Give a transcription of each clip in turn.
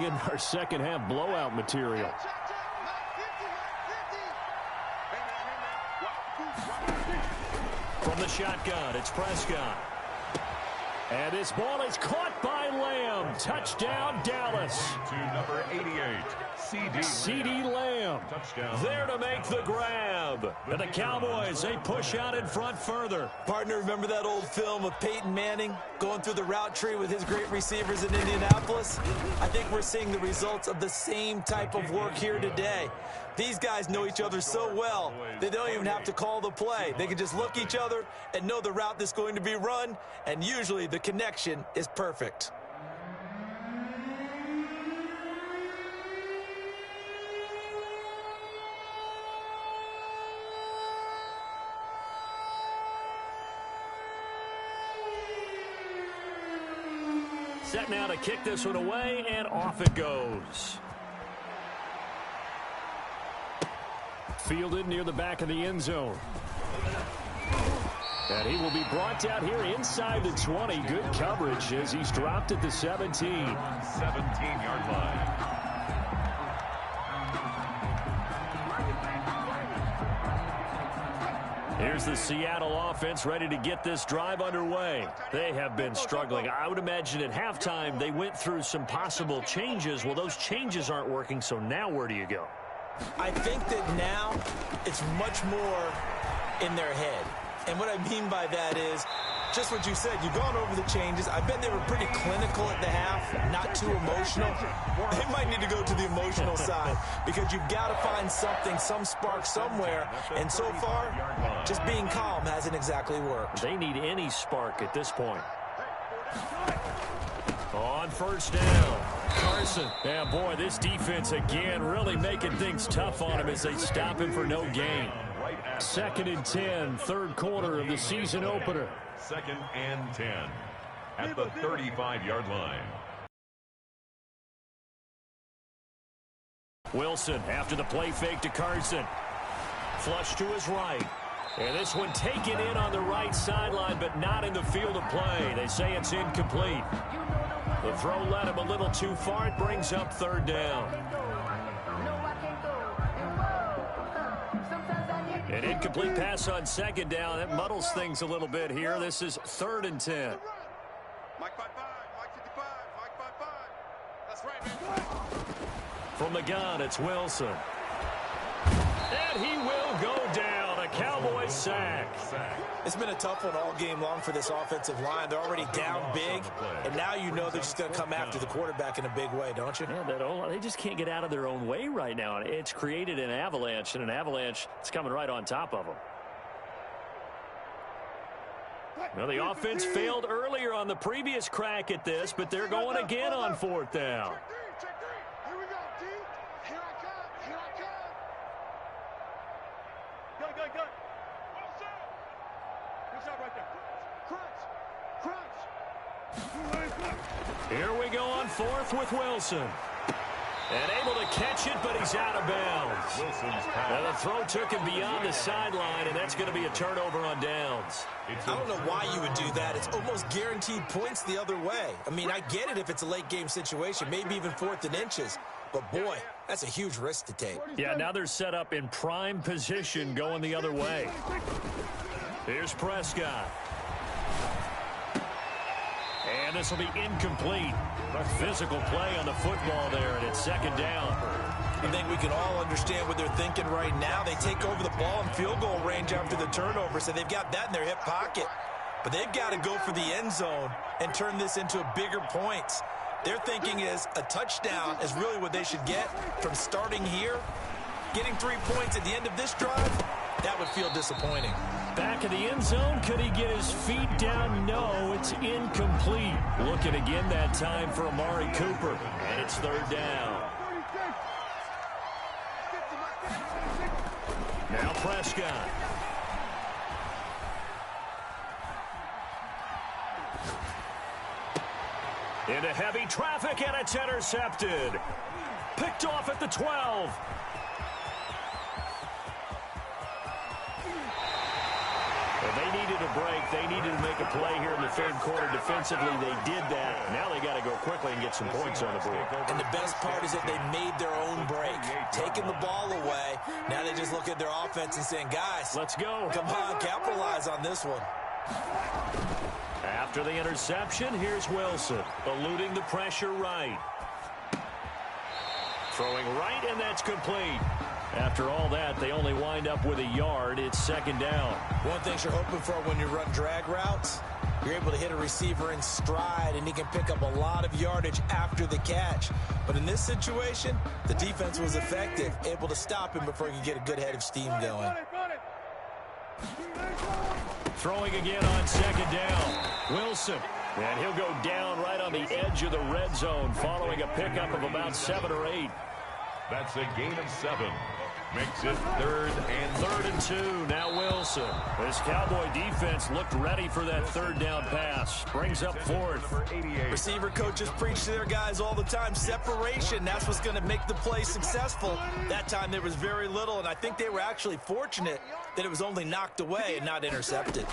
bring in our second half blowout material. From the shotgun, it's Prescott. And this ball is caught by Lamb. Touchdown, Dallas. To number 88, CeeDee Lamb. Touchdown. There to make the grab. And the Cowboys, they push out in front further. Partner, remember that old film of Peyton Manning going through the route tree with his great receivers in Indianapolis? I think we're seeing the results of the same type of work here today. These guys know each other so well, they don't even have to call the play. They can just look each other and know the route that's going to be run, and usually the connection is perfect. Set now to kick this one away, and off it goes. Fielded near the back of the end zone. And he will be brought down here inside the 20. Good coverage as he's dropped at the 17. 17-yard line. Here's the Seattle offense ready to get this drive underway. They have been struggling. I would imagine at halftime they went through some possible changes. Well, those changes aren't working, so now where do you go? I think that now it's much more in their head. And what I mean by that is just what you said. You've gone over the changes. I bet they were pretty clinical at the half, not too emotional. They might need to go to the emotional side because you've got to find something, some spark somewhere. And so far, just being calm hasn't exactly worked. They need any spark at this point. On first down, Carson. Yeah, boy, this defense again really making things tough on him as they stop him for no gain. 2nd and 10, third quarter of the season opener. 2nd and 10 at the 35-yard line. Wilson after the play fake to Carson. Flush to his right. And this one taken in on the right sideline, but not in the field of play. They say it's incomplete. The throw led him a little too far. It brings up third down. An incomplete pass on second down. That muddles things a little bit here. This is 3rd and 10. Mike 55, Mike 55, Mike 55. That's right, man. From the gun, it's Wilson. And he will go down. A Cowboys sack. It's been a tough one all game long for this offensive line. They're already down big, and now you know they're just going to come after the quarterback in a big way, don't you? Yeah, they just can't get out of their own way right now. It's created an avalanche, and an avalanche is coming right on top of them. Well, the offense failed earlier on the previous crack at this, but they're going again on 4th down. Check three. Here we go, D. Here I come. Here I come. Good. Well set. Good shot right there. Crunch. Here we go on 4th with Wilson. And able to catch it, but he's out of bounds. Now the throw took him beyond the sideline, and that's going to be a turnover on downs. I don't know why you would do that. It's almost guaranteed points the other way. I mean, I get it if it's a late game situation, maybe even 4th and inches. But, boy, that's a huge risk to take. Yeah, now they're set up in prime position going the other way. Here's Prescott. And this will be incomplete. A physical play on the football there, and it's 2nd down. I think we can all understand what they're thinking right now. They take over the ball in field goal range after the turnover, so they've got that in their hip pocket. But they've got to go for the end zone and turn this into a bigger points. Their thinking is a touchdown is really what they should get from starting here. Getting 3 points at the end of this drive, that would feel disappointing. Back in the end zone, could he get his feet down? No, it's incomplete. Looking again that time for Amari Cooper, and it's 3rd down. Now Prescott. Into heavy traffic, and it's intercepted. Picked off at the 12. They needed a break. They needed to make a play here in the third quarter. Defensively, they did that. Now they got to go quickly and get some points on the board. And the best part is that they made their own break, taking the ball away. Now they just look at their offense and saying, guys, let's go. Come on, capitalize on this one. After the interception, here's Wilson, eluding the pressure right. Throwing right, and that's complete. After all that, they only wind up with a yard. It's second down. One thing you're hoping for when you run drag routes, you're able to hit a receiver in stride, and he can pick up a lot of yardage after the catch. But in this situation, the defense was effective, able to stop him before he could get a good head of steam going. Throwing again on second down. Wilson. And he'll go down right on the edge of the red zone following a pickup of about 7 or 8. That's a gain of 7. Makes it third and 2. Now Wilson. This Cowboy defense looked ready for that third down pass. Brings up fourth. Receiver coaches preach to their guys all the time. Separation, that's what's going to make the play successful. That time there was very little, and I think they were actually fortunate that it was only knocked away and not intercepted.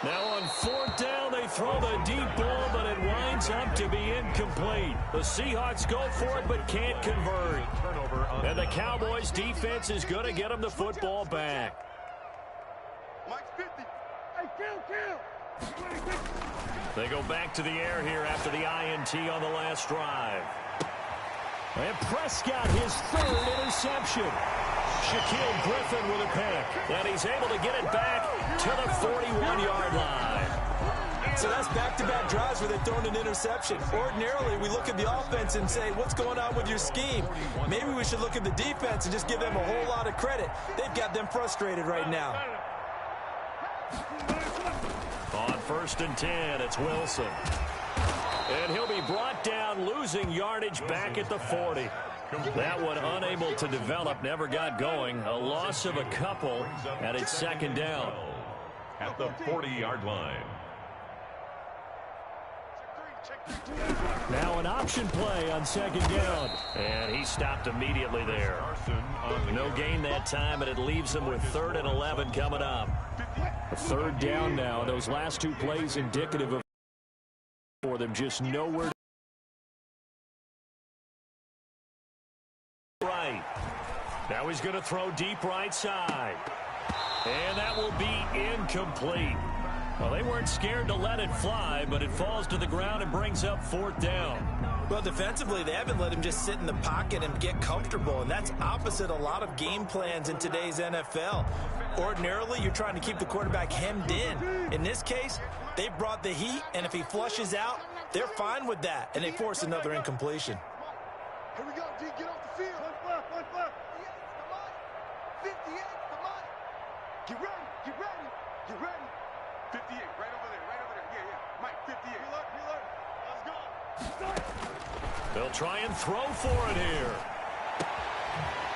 Now on fourth down, they throw the deep ball, but it winds up to be incomplete. The Seahawks go for it, but can't convert. And the Cowboys' defense is going to get them the football back. Mike's 50. Hey, kill. They go back to the air here after the INT on the last drive. And Prescott, his third interception. Shaquille Griffin with a pick. And he's able to get it back to the 41-yard line. So that's back-to-back drives where they've thrown an interception. Ordinarily, we look at the offense and say, what's going on with your scheme? Maybe we should look at the defense and just give them a whole lot of credit. They've got them frustrated right now. On first and 10, it's Wilson. And he'll be brought down, losing yardage back at the 40. That one unable to develop, never got going. A loss of a couple, and it's second down. at the 40-yard line. Now an option play on second down. And he stopped immediately there. No gain that time, but it leaves him with 3rd and 11 coming up. A third down now. Those last two plays indicative of for them just nowhere. Right. Now he's going to throw deep right side. And that will be incomplete. Well, they weren't scared to let it fly, but it falls to the ground and brings up 4th down. Well, defensively, they haven't let him just sit in the pocket and get comfortable, and that's opposite a lot of game plans in today's NFL. Ordinarily, you're trying to keep the quarterback hemmed in. In this case, they brought the heat, and if he flushes out, they're fine with that, and they force another incompletion. Here we go, D. Get off the field. One left. 58, come on. Get ready. 58, right over there. Yeah. Mike, 58. Reload. Let's go. They'll try and throw for it here.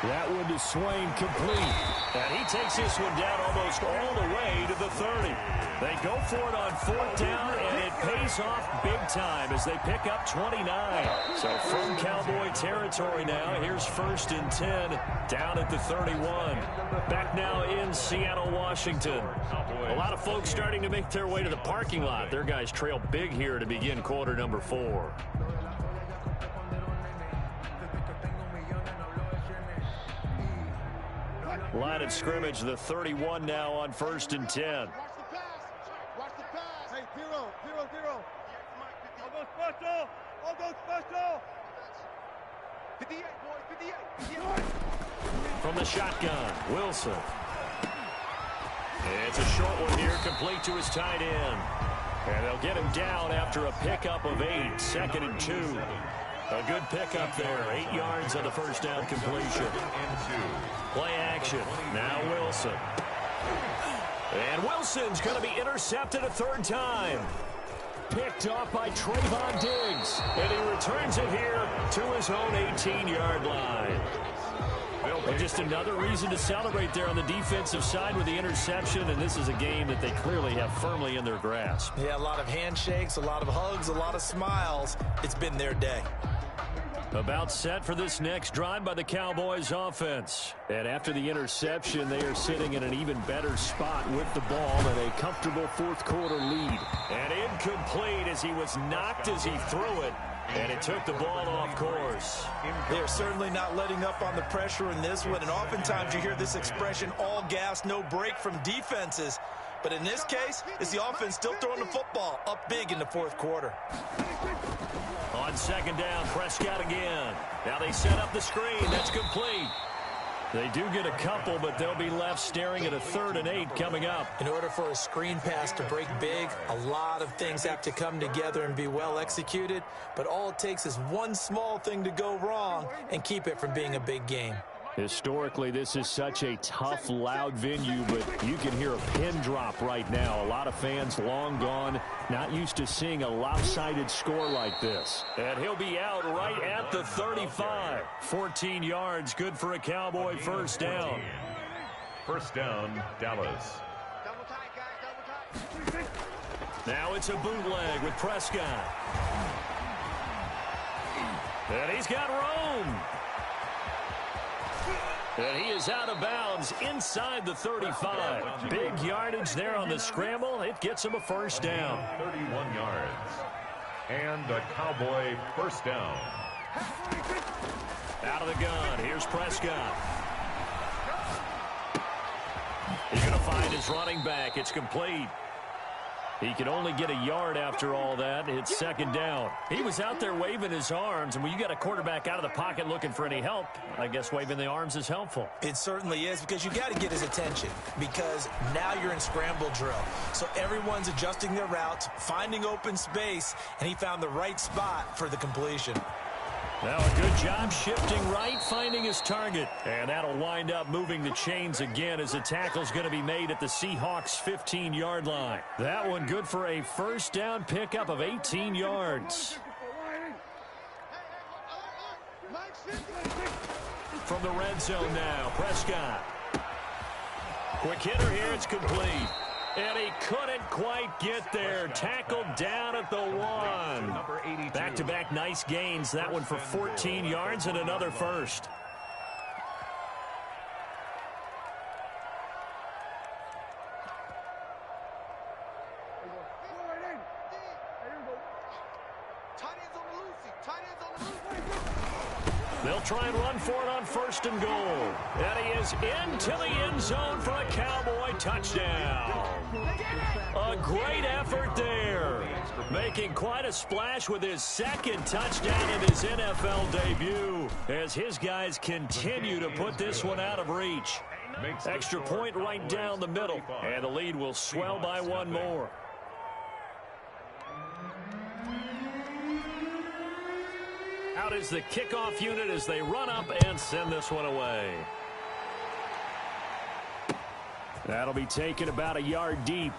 That one to Swain complete. And he takes this one down almost all the way to the 30. They go for it on 4th down, and it pays off big time as they pick up 29. So from Cowboy territory now, here's 1st and 10 down at the 31. Back now in Seattle, Washington. A lot of folks starting to make their way to the parking lot. Their guys trail big here to begin quarter number 4. Line of scrimmage, the 31 now on 1st and 10. Watch the pass. Hey, zero. All go special. 58, boys, 58. From the shotgun, Wilson. It's a short one here, complete to his tight end. And they'll get him down after a pickup of 8, 2nd and 2. A good pickup there, 8 yards on the first down completion. Play action, now Wilson. And Wilson's going to be intercepted a 3rd time. Picked off by Trayvon Diggs. And he returns it here to his own 18-yard line. And just another reason to celebrate there on the defensive side with the interception, and this is a game that they clearly have firmly in their grasp. Yeah, a lot of handshakes, a lot of hugs, a lot of smiles. It's been their day. About set for this next drive by the Cowboys offense. And after the interception, they are sitting in an even better spot with the ball and a comfortable fourth quarter lead. And incomplete as he was knocked as he threw it. And it took the ball off course. They're certainly not letting up on the pressure in this one. And oftentimes you hear this expression, all gas, no break from defenses. But in this case, it's the offense still throwing the football up big in the fourth quarter. On second down, Prescott again. Now they set up the screen. That's complete. They do get a couple, but they'll be left staring at a 3rd and 8 coming up. In order for a screen pass to break big, a lot of things have to come together and be well executed. But all it takes is one small thing to go wrong and keep it from being a big game. Historically, this is such a tough, loud venue, but you can hear a pin drop right now. A lot of fans long gone, not used to seeing a lopsided score like this. And he'll be out right at the 35. 14 yards, good for a Cowboy first down. First down, Dallas. Double tight, guys, double tight. Now it's a bootleg with Prescott. And he's got Rome. And he is out of bounds inside the 35. Big yardage there on the scramble. It gets him a first down. 31 yards. And a Cowboy first down. Out of the gun. Here's Prescott. He's going to find his running back. It's complete. He can only get a yard after all that. It's second down. He was out there waving his arms, and when you got a quarterback out of the pocket looking for any help, I guess waving the arms is helpful. It certainly is, because you got to get his attention, because now you're in scramble drill. So everyone's adjusting their routes, finding open space, and he found the right spot for the completion. Now a good job shifting right, finding his target. And that'll wind up moving the chains again as the tackle's going to be made at the Seahawks' 15-yard line. That one good for a first down pickup of 18 yards. From the red zone now, Prescott. Quick hitter here, it's complete. And he couldn't quite get there. Tackled down at the 1. Back-to-back nice gains. That one for 14 yards and another first. They'll try and run for it on first and goal. And he is into the end zone for a Cowboy touchdown. A great effort there. Making quite a splash with his second touchdown in his NFL debut as his guys continue to put this one out of reach. Extra point right down the middle. And the lead will swell by one more. Out is the kickoff unit as they run up and send this one away. That'll be taken about a yard deep.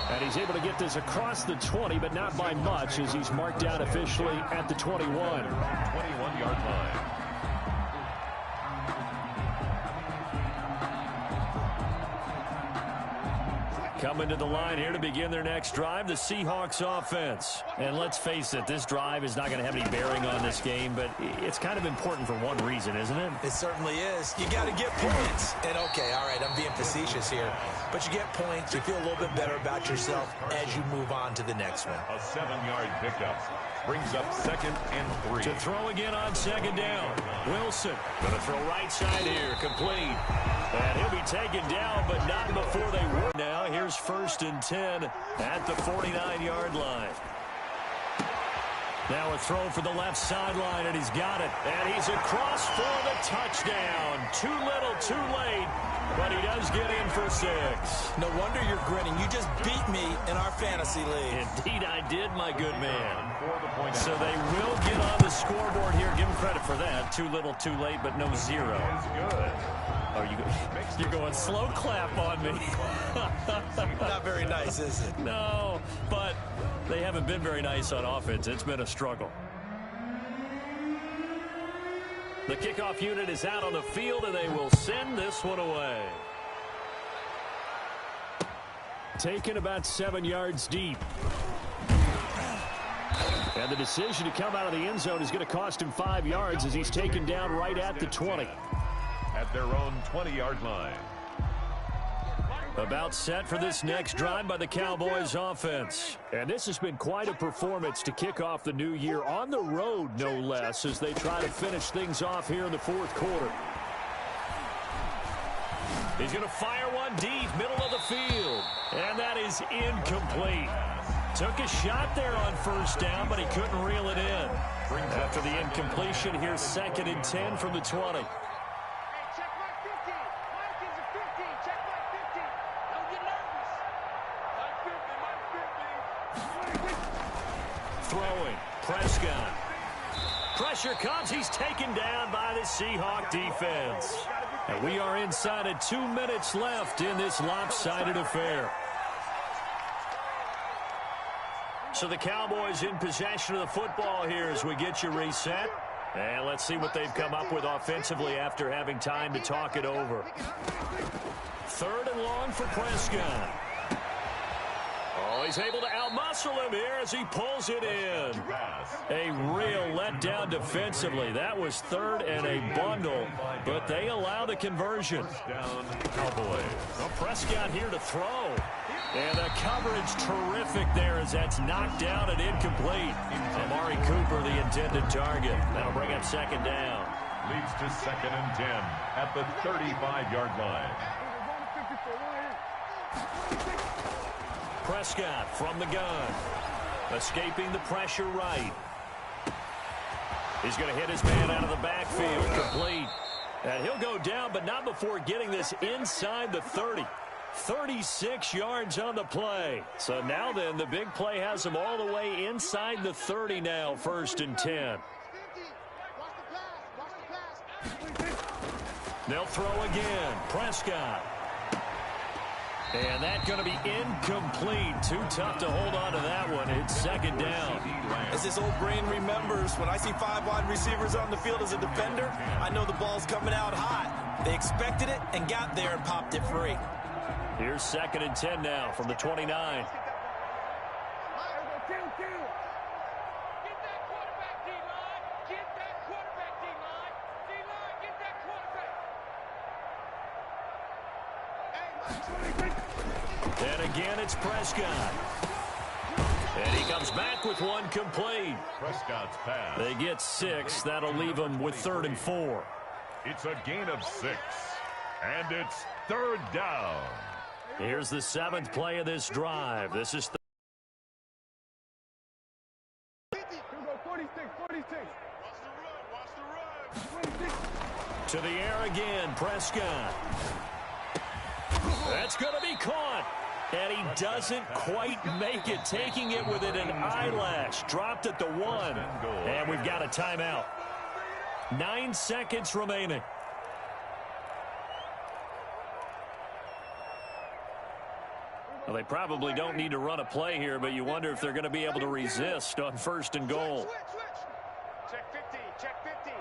And he's able to get this across the 20, but not by much, as he's marked down officially at the 21. 21-yard line. Coming to the line here to begin their next drive, the Seahawks offense. And let's face it, this drive is not going to have any bearing on this game, but it's kind of important for one reason, isn't it? It certainly is. You got to get points. And okay, all right, I'm being facetious here. But you get points, you feel a little bit better about yourself as you move on to the next one. A 7-yard pickup brings up 2nd and 3. To throw again on second down. Wilson going to throw right side here, complete. And he'll be taken down, but not before they were. Now here's 1st and 10 at the 49-yard line. Now a throw for the left sideline, and he's got it. And he's across for the touchdown. Too little, too late, but he does get in for 6. No wonder you're grinning. You just beat me in our fantasy league. Indeed I did, my good man. So they will get on the scoreboard here. Give him credit for that. Too little, too late, but no 0. Good. Oh, you're going slow clap on me. Not very nice, is it? No, but they haven't been very nice on offense. It's been a struggle. The kickoff unit is out on the field, and they will send this one away. Taken about 7 yards deep. And the decision to come out of the end zone is going to cost him 5 yards as he's taken down right at the 20. At their own 20-yard line. About set for this next drive by the Cowboys offense. And this has been quite a performance to kick off the new year on the road, no less, as they try to finish things off here in the fourth quarter. He's going to fire one deep, middle of the field. And that is incomplete. Took a shot there on first down, but he couldn't reel it in. After the incompletion, here's 2nd and 10 from the 20. Throwing, Prescott. Pressure comes, he's taken down by the Seahawk defense. And we are inside of 2 minutes left in this lopsided affair. So the Cowboys in possession of the football here as we get you reset. And let's see what they've come up with offensively after having time to talk it over. 3rd and long for Prescott. Oh, he's able to outmuscle him here as he pulls it in. A real letdown defensively. That was 3rd and a bundle, but they allow the conversion. Down Cowboys. Well, Prescott here to throw. And the coverage terrific there as that's knocked down and incomplete. Amari Cooper, the intended target. That'll bring up 2nd down. Leads to 2nd and 10 at the 35-yard line. Prescott from the gun. Escaping the pressure right. He's going to hit his man out of the backfield. Complete. And he'll go down, but not before getting this inside the 30. 36 yards on the play. So now then, the big play has him all the way inside the 30 now, 1st and 10. They'll throw again. Prescott. And that's going to be incomplete. Too tough to hold on to that one. It's 2nd down. As this old brain remembers, when I see 5 wide receivers on the field as a defender, I know the ball's coming out hot. They expected it and got there and popped it free. Here's 2nd and 10 now from the 29. And again, it's Prescott. And he comes back with one complete. Prescott's pass. They get 6. That'll leave them with 3rd and 4. It's a gain of 6. And it's 3rd down. Here's the 7th play of this drive. This is to the air again, Prescott. That's going to be caught. And he doesn't quite make it, taking it within an eyelash. Dropped at the 1. And we've got a timeout. 9 seconds remaining. Well, they probably don't need to run a play here, but you wonder if they're going to be able to resist on 1st and goal. Check 50, check 50.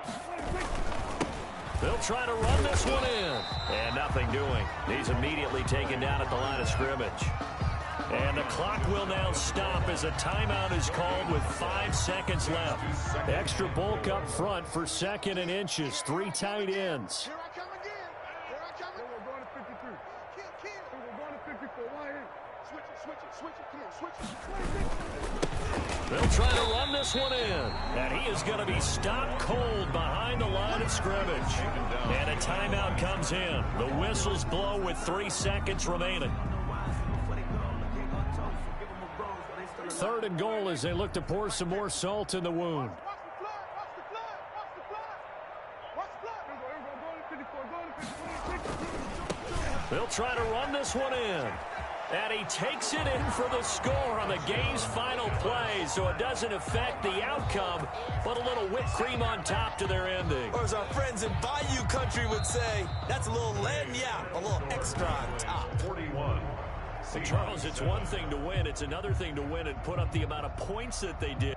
They'll try to run this one in. And nothing doing. He's immediately taken down at the line of scrimmage. And the clock will now stop as a timeout is called with 5 seconds left. Extra bulk up front for 2nd and inches. 3 tight ends. Here I come again. Here I come again. We're going to 53. We're going to 54. Why here? Switch it. Come on, switch it. They'll try to run this one in. And he is going to be stopped cold behind the line of scrimmage. And a timeout comes in. The whistles blow with 3 seconds remaining. 3rd and goal as they look to pour some more salt in the wound. They'll try to run this one in. And he takes it in for the score on the game's final play, so it doesn't affect the outcome, but a little whipped cream on top to their ending. Or as our friends in Bayou Country would say, that's a little lagniappe, a little extra on top. 41. Well, Charles, it's one thing to win. It's another thing to win and put up the amount of points that they did.